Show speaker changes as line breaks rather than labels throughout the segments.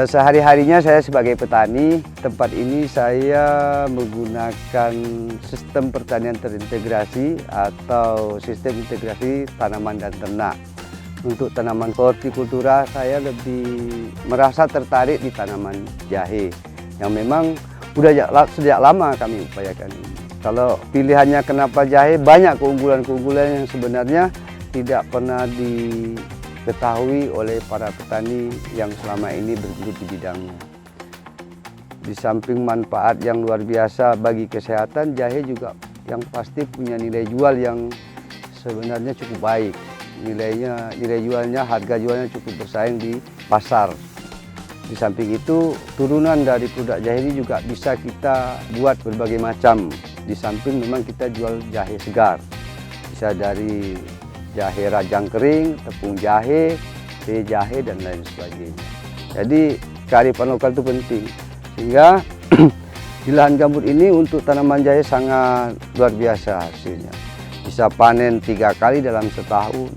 Sehari-harinya saya sebagai petani, tempat ini saya menggunakan sistem pertanian terintegrasi atau sistem integrasi tanaman dan ternak. Untuk tanaman hortikultura saya lebih merasa tertarik di tanaman jahe yang memang sejak lama kami upayakan ini. Kalau pilihannya kenapa jahe, banyak keunggulan-keunggulan yang sebenarnya tidak pernah diketahui oleh para petani yang selama ini bergelut di bidangnya. Di samping manfaat yang luar biasa bagi kesehatan, jahe juga yang pasti punya nilai jual yang sebenarnya cukup baik. Nilai jualnya, harga jualnya cukup bersaing di pasar. Di samping itu, turunan dari produk jahe ini juga bisa kita buat berbagai macam. Di samping memang kita jual jahe segar, bisa dari jahe rajang kering, tepung jahe, teh jahe, dan lain sebagainya. Jadi kearifan lokal itu penting, sehingga di lahan gambut ini untuk tanaman jahe sangat luar biasa hasilnya. Bisa panen 3 kali dalam setahun.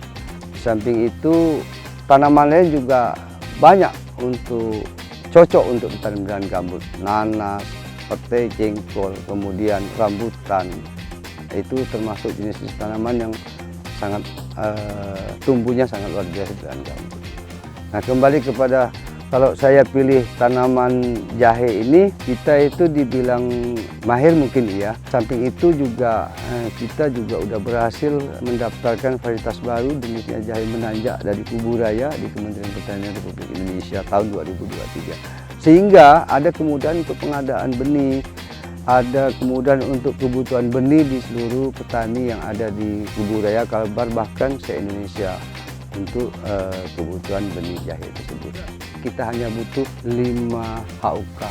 Di samping itu tanaman lain juga banyak untuk cocok untuk ditanam di lahan gambut, nanas, pete, jengkol, kemudian rambutan. Itu termasuk jenis-jenis tanaman yang sangat tumbuhnya sangat luar biasa di lahan gambut. Nah, kembali kepada kalau saya pilih tanaman jahe ini, kita itu dibilang mahir mungkin iya. Samping itu juga kita juga udah berhasil mendaftarkan varietas baru jenisnya jahe menanjak dari Kubu Raya di Kementerian Pertanian Republik Indonesia tahun 2023. Sehingga ada kemudahan untuk pengadaan benih, ada kemudahan untuk kebutuhan benih di seluruh petani yang ada di Kubu Raya, Kalbar, bahkan se-Indonesia untuk kebutuhan benih jahe tersebut. Kita hanya butuh 5 HUK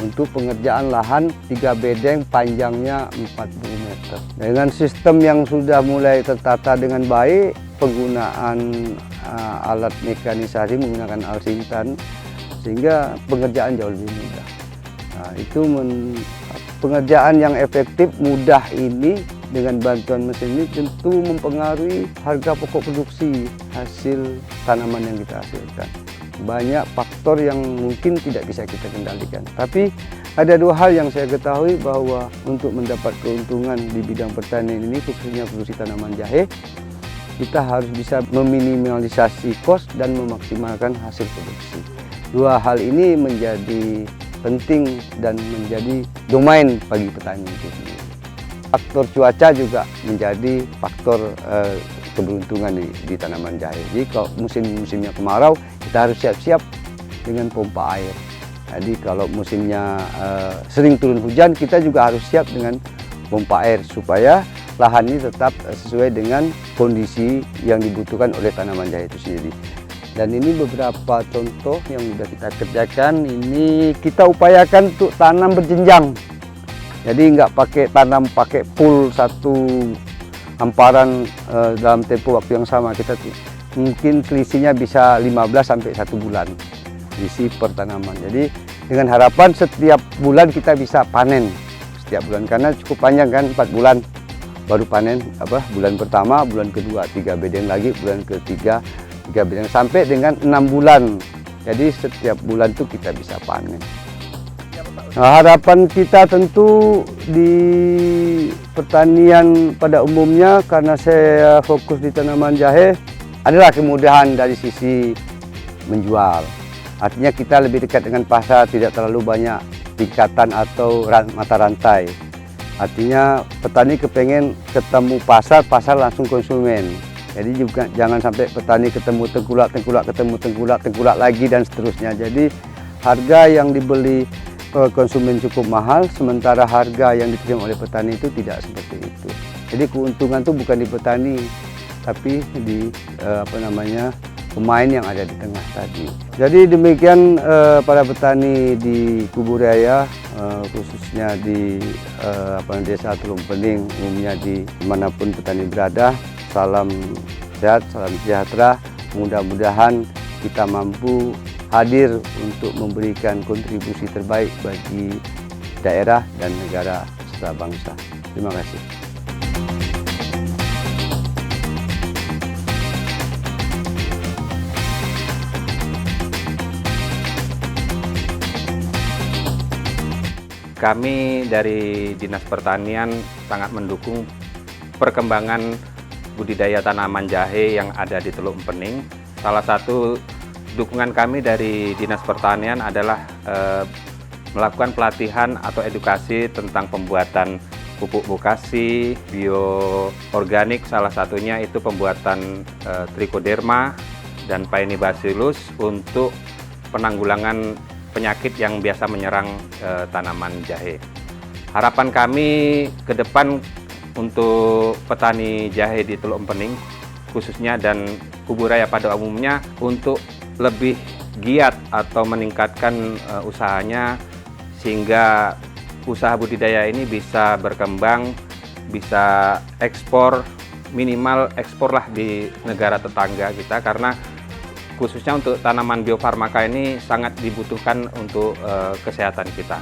untuk pengerjaan lahan 3 bedeng panjangnya 40 meter. Dengan sistem yang sudah mulai tertata dengan baik, penggunaan alat mekanisasi menggunakan Alsintan, sehingga pengerjaan jauh lebih mudah. Nah, itu pengerjaan yang efektif, mudah ini dengan bantuan mesin ini tentu mempengaruhi harga pokok produksi hasil tanaman yang kita hasilkan. Banyak faktor yang mungkin tidak bisa kita kendalikan. Tapi ada 2 hal yang saya ketahui bahwa untuk mendapat keuntungan di bidang pertanian ini, khususnya produksi tanaman jahe, kita harus bisa meminimalisasi kos dan memaksimalkan hasil produksi. 2 hal ini menjadi penting dan menjadi domain bagi petani itu sendiri. Faktor cuaca juga menjadi faktor keberuntungan di tanaman jahe. Jadi kalau musimnya kemarau, kita harus siap-siap dengan pompa air. Jadi kalau musimnya sering turun hujan, kita juga harus siap dengan pompa air supaya lahan ini tetap sesuai dengan kondisi yang dibutuhkan oleh tanaman jahe itu sendiri. Dan ini beberapa contoh yang sudah kita kerjakan. Ini kita upayakan untuk tanam berjenjang. Jadi nggak tanam pakai full satu hamparan dalam tempo waktu yang sama. Kita mungkin selisihnya bisa 15 sampai 1 bulan selisih per tanaman. Jadi dengan harapan setiap bulan kita bisa panen setiap bulan, karena cukup panjang kan, 4 bulan baru panen bulan pertama, bulan kedua 3 bedeng lagi, bulan ketiga 3 bedeng, sampai dengan 6 bulan. Jadi setiap bulan tuh kita bisa panen. Nah, harapan kita tentu di pertanian pada umumnya, karena saya fokus di tanaman jahe, adalah kemudahan dari sisi menjual. Artinya kita lebih dekat dengan pasar, tidak terlalu banyak tingkatan atau mata rantai. Artinya petani kepengen ketemu pasar, pasar langsung konsumen. Jadi juga jangan sampai petani ketemu tengkulak, ketemu tengkulak lagi dan seterusnya. Jadi harga yang dibeli konsumen cukup mahal, sementara harga yang diterima oleh petani itu tidak seperti itu. Jadi keuntungan itu bukan di petani, tapi di pemain yang ada di tengah tadi. Jadi demikian para petani di Kubu Raya, khususnya di Desa Tulung Pening, umumnya di dimanapun petani berada. Salam sehat, salam sejahtera. Mudah-mudahan kita mampu hadir untuk memberikan kontribusi terbaik bagi daerah dan negara serta bangsa. Terima kasih.
Kami dari Dinas Pertanian sangat mendukung perkembangan budidaya tanaman jahe yang ada di Teluk Empening. Salah satu dukungan kami dari Dinas Pertanian adalah melakukan pelatihan atau edukasi tentang pembuatan pupuk bokasi, bioorganik, salah satunya itu pembuatan trichoderma dan paenibacillus untuk penanggulangan penyakit yang biasa menyerang tanaman jahe. Harapan kami ke depan untuk petani jahe di Teluk Empening khususnya dan Kubu Raya pada umumnya untuk lebih giat atau meningkatkan usahanya sehingga usaha budidaya ini bisa berkembang, bisa ekspor, minimal ekspor lah di negara tetangga kita, karena khususnya untuk tanaman biofarmaka ini sangat dibutuhkan untuk kesehatan kita.